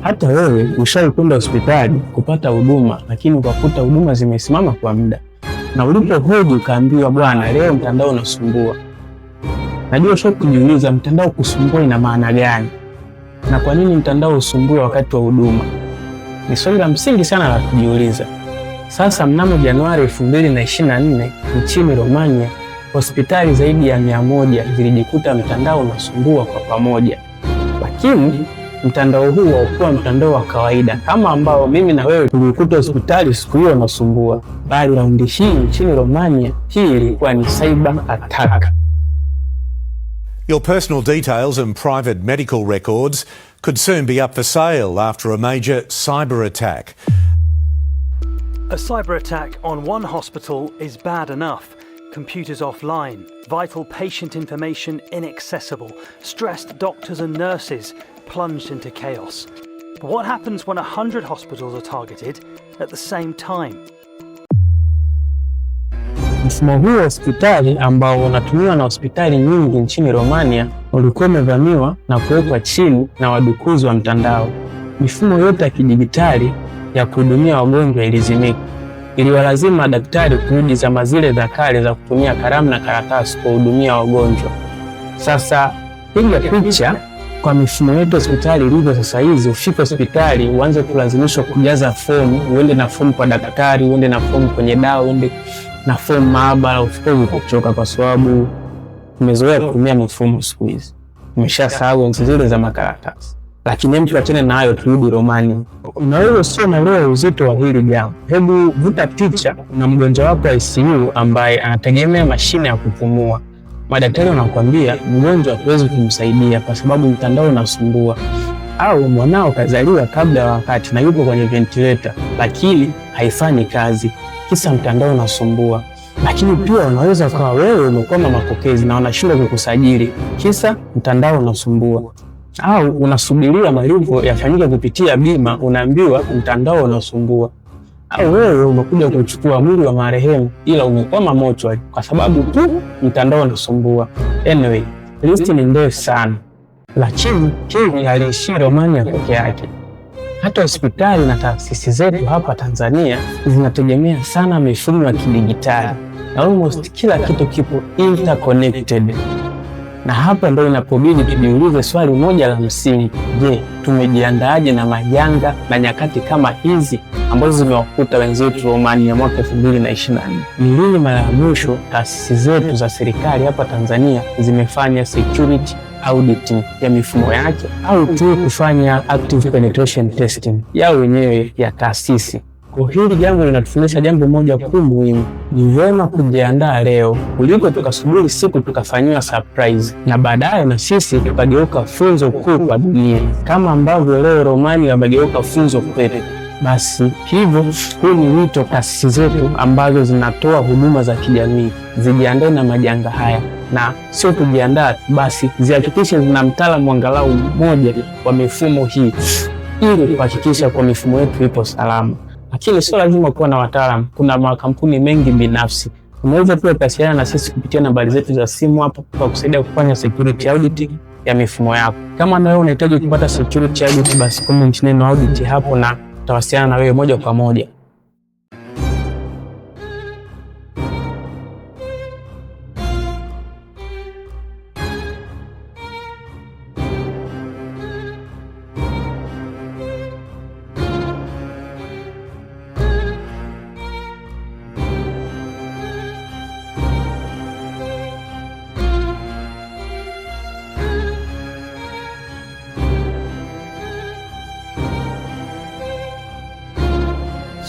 Hata wewe ushawahi kwenda hospitali kupata huduma, lakini ukakuta huduma zimesimama kwa muda, na ulipohoji ukaambiwa bwana, leo mtandao unasumbua. Najua ushawahi kujiuliza mtandao kusumbua ina maana gani, na kwa nini mtandao usumbue wakati wa huduma? Ni swali la msingi sana la kujiuliza. Sasa mnamo Januari 2024 nchini Romania, hospitali zaidi ya 100 zilijikuta mtandao unasumbua kwa pamoja. Lakini mtandao huu haukuwa mtandao wa kawaida kama ambao mimi na wewe tulikuta hospitali siku hiyo unasumbua, bali raundi hii nchini Romania hii ilikuwa ni cyber attack. Your personal details and private medical records could soon be up for sale after a major cyber attack. A cyber attack on one hospital is bad enough. Computers offline, vital patient information inaccessible, stressed doctors and nurses plunged into chaos. But what happens when 100 hospitals are targeted at the same time? Mfumo huu wa hospitali ambao unatumiwa na hospitali nyingi nchini Romania ulikuwa umevamiwa na kuwekwa chini na wadukuzi wa mtandao. Mifumo yote ya kidijitali ya kuhudumia wagonjwa ilizimika. Iliwalazimu madaktari kurudi zama zile za kale za kutumia kalamu na karatasi kuhudumia wagonjwa. Sasa piga picha kwa mifumo yetu hospitali ilivyo sasa hizi. Ufike hospitali uanze kulazimishwa kujaza fomu, uende na fomu kwa daktari, uende na fomu kwenye dawa, uende na fomu maabara, ufike kuchoka kwa sababu umezoea kutumia mifumo siku hizi. Umeshasahau enzi zile za makaratasi. Lakini mtu achane na hayo, turudi Romania. Unaweza sio na leo uzito wa hili jambo. Hebu vuta picha na mgonjwa wako ICU ambaye anategemea mashine ya kupumua. Madaktari wanakuambia mgonjwa hawezi kumsaidia kwa sababu mtandao unasumbua. Au mwanao kazaliwa kabla ya wakati na yupo kwenye ventilator lakini haifanyi kazi, kisa mtandao unasumbua. Lakini pia unaweza kuwa wewe umekwama mapokezi na wanashindwa kukusajili, kisa mtandao unasumbua. Au unasubiria malipo yafanyike kupitia bima, unaambiwa mtandao unasumbua. Au wewe umekuja kuchukua mwili wa marehemu ila umekwama mochwari kwa sababu tu mtandao unasumbua. Anyway, listi ni ndefu sana. Lakini hili haliishii Romania peke yake. Hata hospitali na taasisi zetu hapa Tanzania zinategemea sana mifumo ya kidijitali. Na almost kila kitu kipo interconnected. Na hapa ndio inapobidi tujiulize swali moja la msingi. Je, tumejiandaaje na majanga na nyakati kama hizi ambazo zimewakuta wenzetu Romania mwaka 2024? Ni lini mara ya mwisho taasisi zetu za serikali hapa Tanzania zimefanya security auditing ya mifumo yake, au tu kufanya active penetration testing yao wenyewe ya taasisi? Kwa hili jambo linatufundisha jambo moja kuu muhimu. Ni vyema kujiandaa leo kuliko tukasubiri siku tukafanyiwa surprise na baadaye na sisi tukageuka funzo kuu kwa dunia, kama ambavyo leo Romania wamegeuka funzo kwetu. Basi hivyo huu ni wito taasisi zetu ambazo zinatoa huduma za kijamii zijiandae na majanga haya, na sio kujiandaa basi zihakikishe zina mtaalamu angalau mmoja wa mifumo hii ili kuhakikisha kwa mifumo yetu ipo salama. Lakini sio lazima kuwa na wataalamu, kuna makampuni mengi binafsi. Unaweza pia kuwasiliana na sisi kupitia nambari zetu za simu hapo kwa kusaidia kufanya security auditing ya mifumo yako. Kama na wewe unahitaji kupata security audit, basi comment neno audit hapo na tutawasiliana na wewe moja kwa moja.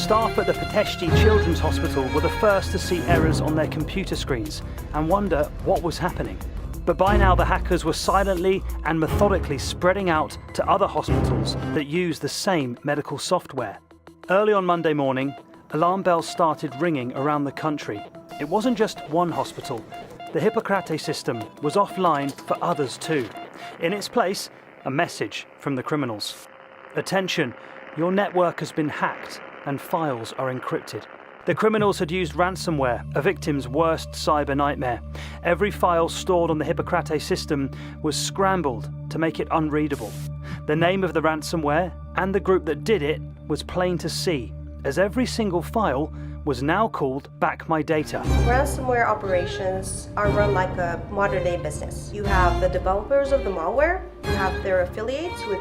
Staff at the Pitești Children's Hospital were the first to see errors on their computer screens and wonder what was happening. But by now the hackers were silently and methodically spreading out to other hospitals that use the same medical software. Early on Monday morning, alarm bells started ringing around the country. It wasn't just one hospital. The Hippocrates system was offline for others too. In its place, a message from the criminals. Attention, your network has been hacked and files are encrypted. The criminals had used ransomware, a victim's worst cyber nightmare. Every file stored on the Hippocrates system was scrambled to make it unreadable. The name of the ransomware And the group that did it was plain to see, as every single file was now called Back My Data. Ransomware operations are run like a modern-day business. You have the developers of the malware, you have their affiliates who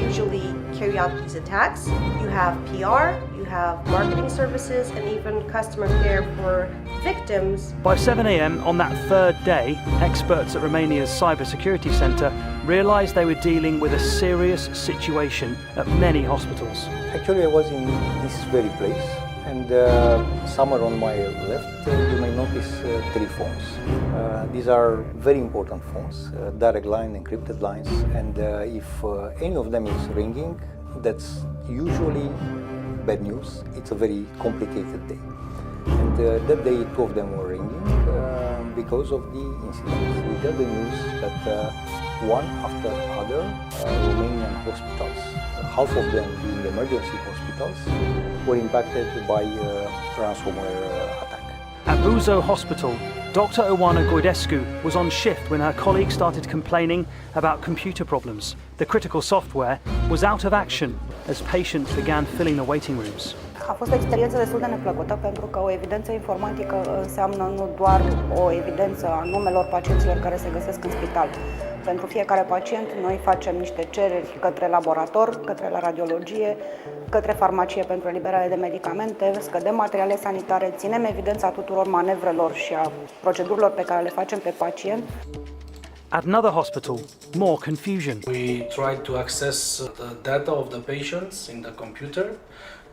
usually carry out these attacks, you have PR, you have marketing services, and even customer care for victims. By 7 a.m. on that third day, experts at Romania's cybersecurity centre realised they were dealing with a serious situation at many hospitals. Actually, I was in this very place, and somewhere on my left, you may notice 3 phones. These are very important phones, direct line, encrypted lines, and if any of them is ringing, that's usually bad news. It's a very complicated day. And that day, 2 of them were ringing because of the incident. We got the news that one after other Romanian hospitals, half of them being emergency hospitals, were impacted by ransomware attack. At Buzău Hospital, Dr. Oana Goidescu was on shift when her colleagues started complaining about computer problems. The critical software was out of action as patients began filling the waiting rooms. A fost o experiență destul de neplăcută pentru că o evidență informatică înseamnă nu doar o evidență a numelor pacienților care se găsesc în spital. Pentru fiecare pacient noi facem niște cereri către laborator, către la radiologie, către farmacie pentru eliberare de medicamente, scădem materiale sanitare, ținem evidența tuturor manevrelor și a procedurilor pe care le facem pe pacient. At another hospital, more confusion. We tried to access the data of the patients in the computer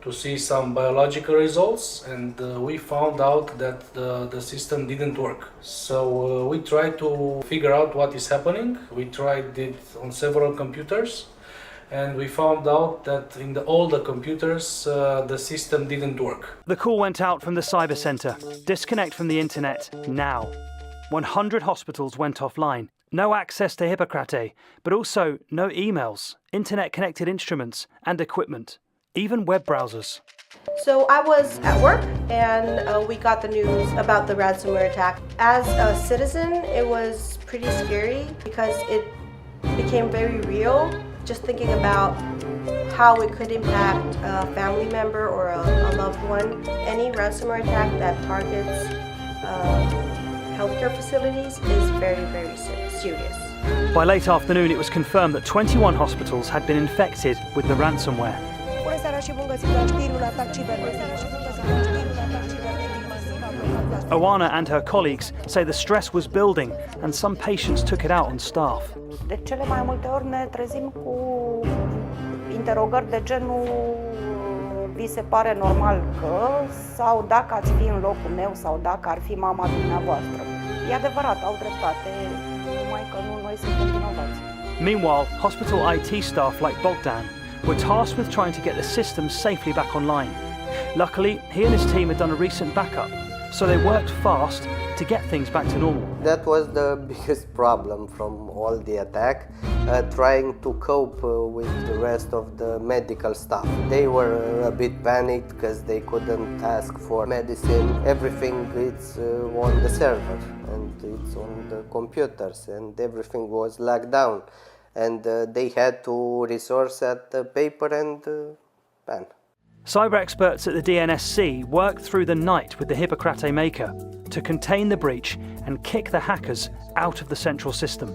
to see some biological results, and we found out that the system didn't work. So we tried to figure out what is happening. We tried it on several computers, and we found out that in all the computers the system didn't work. The call went out from the cyber centre. Disconnect from the internet now. 100 hospitals went offline. No access to Hippocrate, but also no emails, internet-connected instruments and equipment, even web browsers. So I was at work and we got the news about the ransomware attack. As a citizen, it was pretty scary because it became very real. Just thinking about how it could impact a family member or a loved one. Any ransomware attack that targets healthcare facilities is very, very serious. By late afternoon, it was confirmed that 21 hospitals had been infected with the ransomware. Oana and her colleagues say the stress was building and some patients took it out on staff. De cele mai multe ori ne trezim cu interogări de genul vi se pare normal că, sau dacă ați fi în locul meu, sau dacă ar fi mama dumneavoastră. E adevărat, au dreptate, numai că nu noi suntem vinovați. Meanwhile, hospital IT staff like Bogdan were tasked with trying to get the system safely back online. Luckily, he and his team had done a recent backup, so they worked fast to get things back to normal. That was the biggest problem from all the attack, trying to cope with the rest of the medical staff. They were a bit panicked because they couldn't ask for medicine. Everything is on the server and it's on the computers and everything was locked down. And they had to resource at the paper and pen. Cyber experts at the DNSC worked through the night with the Hippocrate maker to contain the breach and kick the hackers out of the central system.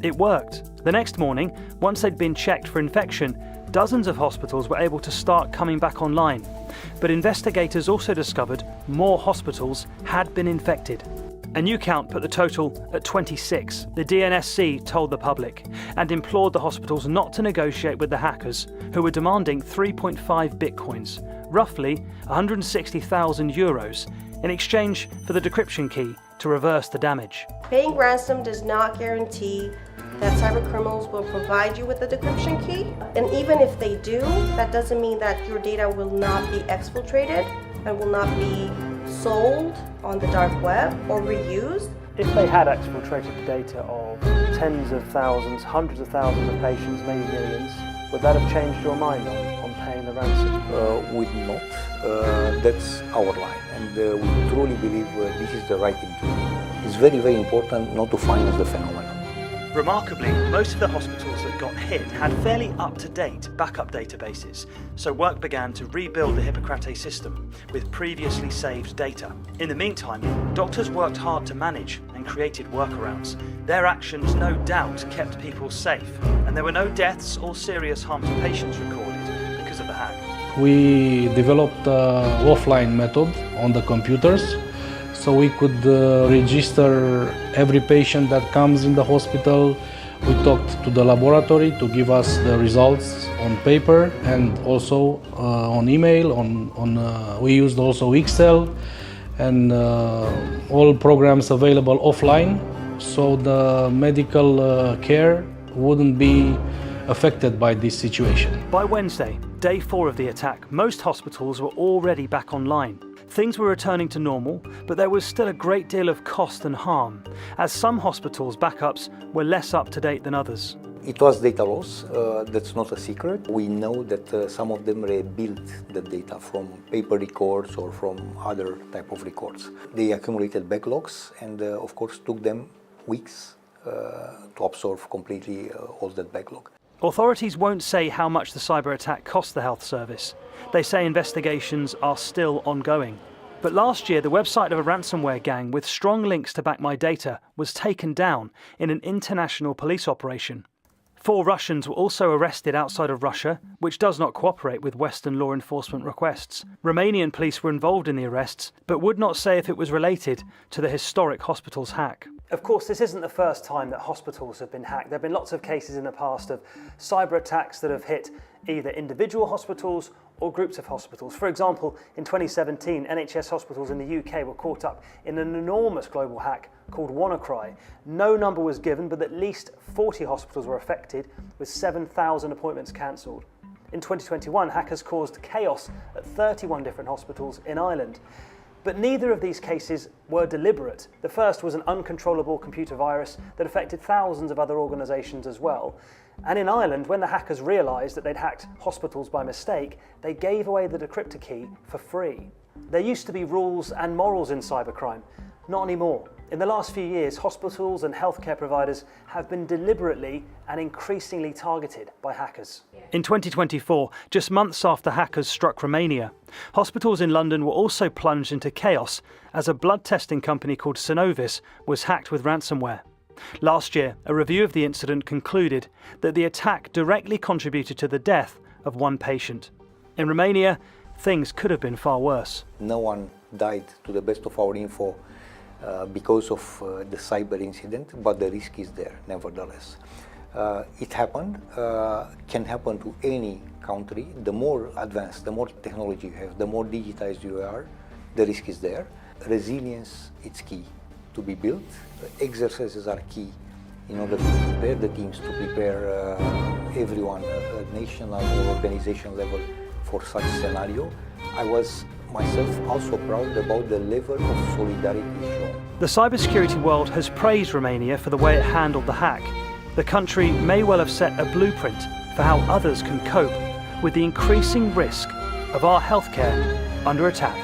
It worked. The next morning, once they'd been checked for infection, dozens of hospitals were able to start coming back online. But investigators also discovered more hospitals had been infected. A new count put the total at 26, the DNSC told the public, and implored the hospitals not to negotiate with the hackers, who were demanding 3.5 bitcoins, roughly 160,000 euros, in exchange for the decryption key to reverse the damage. Paying ransom does not guarantee that cybercriminals will provide you with the decryption key. And even if they do, that doesn't mean that your data will not be exfiltrated and will not be sold on the dark web or reused. If they had exfiltrated the data of tens of thousands, hundreds of thousands of patients, maybe millions, would that have changed your mind on paying the ransom? Would not. That's our line, and we truly believe this is the right thing to do. It's very, very important not to finance the phenomenon. Remarkably, most of the hospitals that got hit had fairly up-to-date backup databases, so work began to rebuild the Hippocrates system with previously saved data. In the meantime, doctors worked hard to manage and created workarounds. Their actions no doubt kept people safe, and there were no deaths or serious harm to patients recorded because of the hack. We developed an offline method on the computers, so we could register every patient that comes in the hospital. We talked to the laboratory to give us the results on paper and also on email. We used also Excel and all programs available offline, so the medical care wouldn't be affected by this situation. By Wednesday, day 4 of the attack, most hospitals were already back online. Things were returning to normal, but there was still a great deal of cost and harm, as some hospitals' backups were less up to date than others. It was data loss, that's not a secret. We know that some of them rebuilt the data from paper records or from other type of records. They accumulated backlogs and of course took them weeks to absorb completely all that backlog. Authorities won't say how much the cyber attack cost the health service. They say investigations are still ongoing. But last year, the website of a ransomware gang with strong links to back my data was taken down in an international police operation. 4 Russians were also arrested outside of Russia, which does not cooperate with Western law enforcement requests. Romanian police were involved in the arrests, but would not say if it was related to the historic hospital's hack. Of course, this isn't the first time that hospitals have been hacked. There have been lots of cases in the past of cyber attacks that have hit either individual hospitals or groups of hospitals. For example, in 2017, NHS hospitals in the UK were caught up in an enormous global hack called WannaCry. No number was given, but at least 40 hospitals were affected, with 7,000 appointments cancelled. In 2021, hackers caused chaos at 31 different hospitals in Ireland. But neither of these cases were deliberate. The first was an uncontrollable computer virus that affected thousands of other organisations as well. And in Ireland, when the hackers realised that they'd hacked hospitals by mistake, they gave away the decryptor key for free. There used to be rules and morals in cybercrime. Not anymore. In the last few years, hospitals and healthcare providers have been deliberately and increasingly targeted by hackers. In 2024, just months after hackers struck Romania, hospitals in London were also plunged into chaos as a blood testing company called Synovis was hacked with ransomware. Last year, a review of the incident concluded that the attack directly contributed to the death of 1 patient. In Romania, things could have been far worse. No one died, to the best of our info, because of the cyber incident, but the risk is there nevertheless. It happened, can happen to any country. The more advanced, the more technology you have, the more digitized you are, the risk is there. Resilience, it's key to be built. Exercises are key in order to prepare the teams, to prepare everyone at national or organization level for such scenario. I was myself also proud about the level of solidarity shown. The cybersecurity world has praised Romania for the way it handled the hack. The country may well have set a blueprint for how others can cope with the increasing risk of our healthcare under attack.